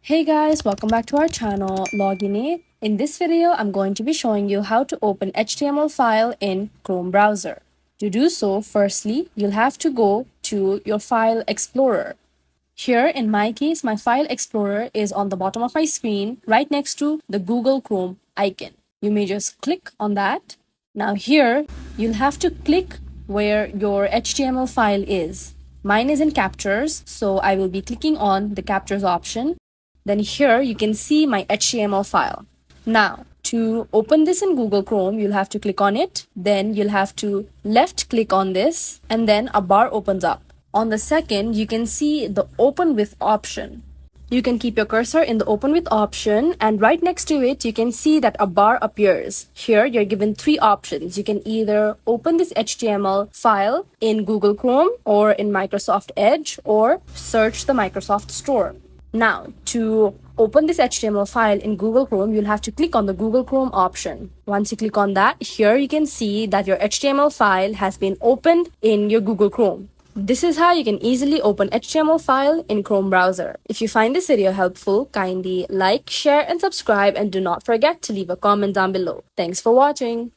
Hey guys, welcome back to our channel, Login. In this video, I'm going to be showing you how to open HTML file in Chrome browser. To do so, firstly, you'll have to go to your file explorer. Here, in my case, my file explorer is on the bottom of my screen, right next to the Google Chrome icon. You may just click on that. Now here, you'll have to click where your HTML file is. Mine is in captures, so I will be clicking on the captures option. Then here you can see my HTML file. Now, to open this in Google Chrome, you'll have to click on it. Then you'll have to left click on this and then a bar opens up. On the second, you can see the open with option. You can keep your cursor in the open with option and right next to it, you can see that a bar appears. Here, you're given three options. You can either open this HTML file in Google Chrome or in Microsoft Edge or search the Microsoft Store. Now, to open this HTML file in Google Chrome, you'll have to click on the Google Chrome option. Once you click on that, here you can see that your HTML file has been opened in your Google Chrome. This is how you can easily open HTML file in Chrome browser. If you find this video helpful, kindly like, share, and subscribe, and do not forget to leave a comment down below. Thanks for watching.